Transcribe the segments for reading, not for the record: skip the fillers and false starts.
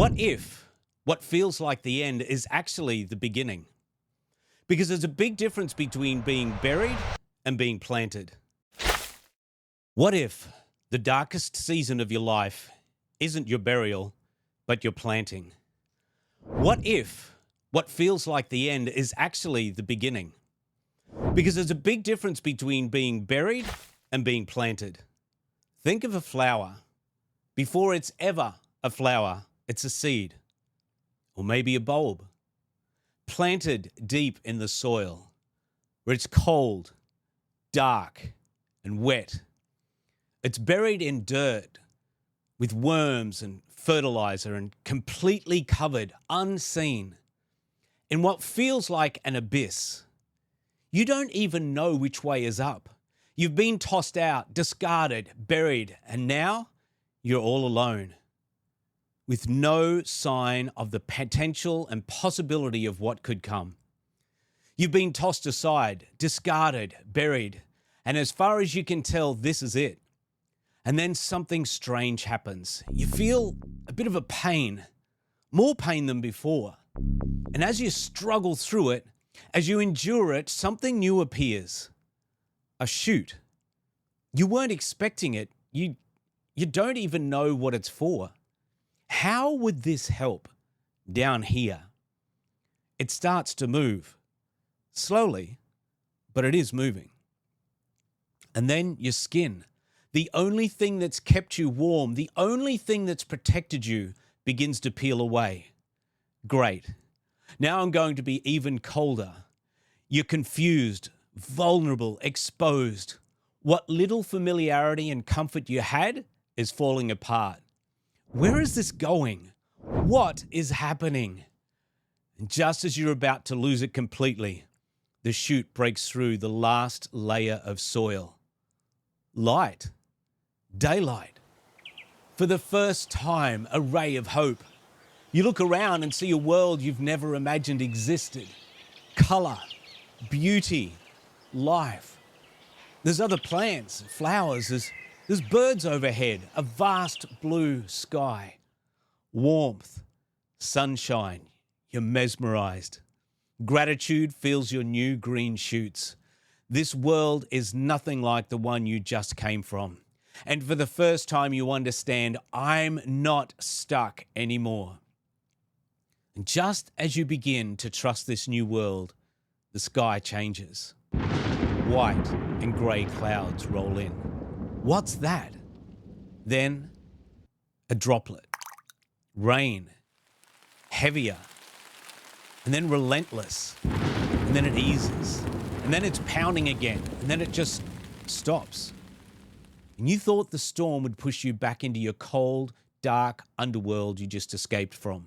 What if what feels like the end is actually the beginning? Because there's a big difference between being buried and being planted. What if the darkest season of your life isn't your burial, but your planting? What if what feels like the end is actually the beginning? Because there's a big difference between being buried and being planted. Think of a flower. Before it's ever a flower, it's a seed, or maybe a bulb, planted deep in the soil, where it's cold, dark, and wet. It's buried in dirt with worms and fertilizer and completely covered, unseen, in what feels like an abyss. You don't even know which way is up. You've been tossed out, discarded, buried, and now you're all alone, with no sign of the potential and possibility of what could come. You've been tossed aside, discarded, buried, and as far as you can tell, this is it. And then something strange happens. You feel a bit of a pain, more pain than before. And as you struggle through it, as you endure it, something new appears. A shoot. You weren't expecting it. You don't even know what it's for. How would this help down here? It starts to move. Slowly, but it is moving. And then your skin, the only thing that's kept you warm, the only thing that's protected you, begins to peel away. Great. Now I'm going to be even colder. You're confused, vulnerable, exposed. What little familiarity and comfort you had is falling apart. Where is this going? What is happening? And just as you're about to lose it completely, the shoot breaks through the last layer of soil. Light. Daylight. For the first time, a ray of hope. You look around and see a world you've never imagined existed. Color, beauty, life. There's other plants, flowers, there's birds overhead, a vast blue sky. Warmth, sunshine, you're mesmerized. Gratitude fills your new green shoots. This world is nothing like the one you just came from. And for the first time you understand, I'm not stuck anymore. And just as you begin to trust this new world, the sky changes. White and grey clouds roll in. What's that? Then a droplet. Rain. Heavier. And then relentless. And then it eases. And then it's pounding again. And then it just stops. And you thought the storm would push you back into your cold, dark underworld you just escaped from.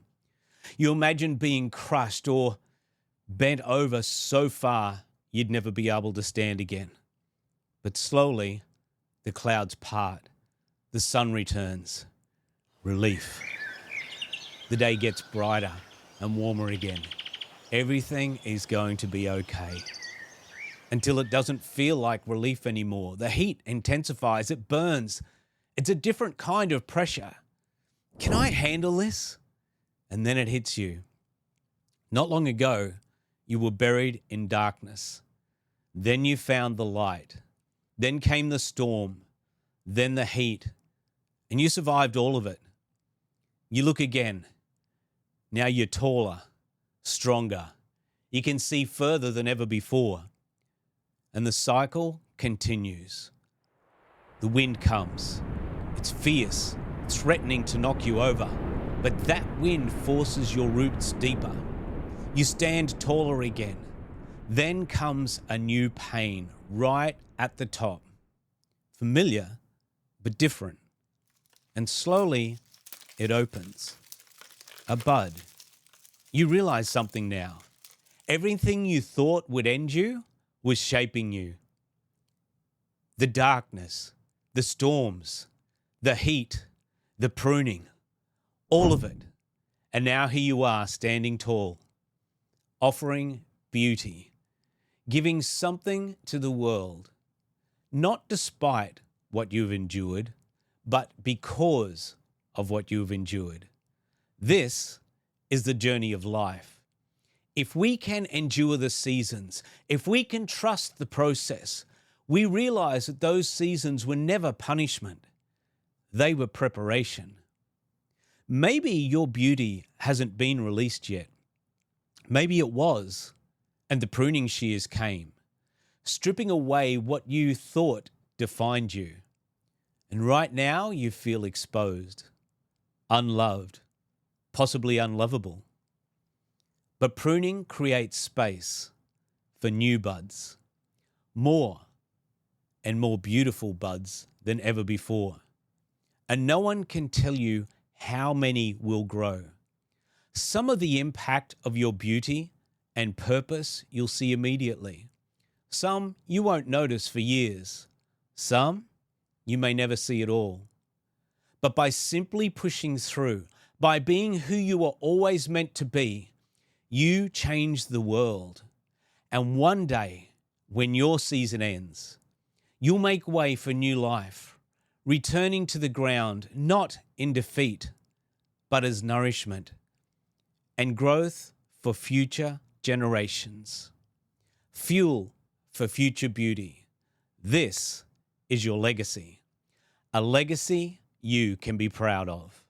You imagined being crushed or bent over so far you'd never be able to stand again. But slowly, the clouds part. The sun returns. Relief. The day gets brighter and warmer again. Everything is going to be okay. Until it doesn't feel like relief anymore. The heat intensifies, it burns. It's a different kind of pressure. Can I handle this? And then it hits you. Not long ago, you were buried in darkness. Then you found the light. Then came the storm. Then the heat. And you survived all of it. You look again. Now you're taller, stronger. You can see further than ever before. And the cycle continues. The wind comes. It's fierce, threatening to knock you over. But that wind forces your roots deeper. You stand taller again. Then comes a new pain right at the top. Familiar, but different. And slowly, it opens. A bud. You realize something now. Everything you thought would end you was shaping you. The darkness, the storms, the heat, the pruning, all of it. And now here you are standing tall, offering beauty, giving something to the world, not despite what you've endured, but because of what you've endured. This is the journey of life. If we can endure the seasons, if we can trust the process, we realize that those seasons were never punishment. They were preparation. Maybe your beauty hasn't been released yet. Maybe it was, and the pruning shears came, stripping away what you thought defined you. And right now you feel exposed, unloved, possibly unlovable. But pruning creates space for new buds, more and more beautiful buds than ever before. And no one can tell you how many will grow. Some of the impact of your beauty and purpose you'll see immediately. Some you won't notice for years. Some you may never see at all. But by simply pushing through, by being who you were always meant to be, you change the world. And one day, when your season ends, you'll make way for new life, returning to the ground, not in defeat, but as nourishment and growth for future generations. Fuel for future beauty. This is your legacy, a legacy you can be proud of.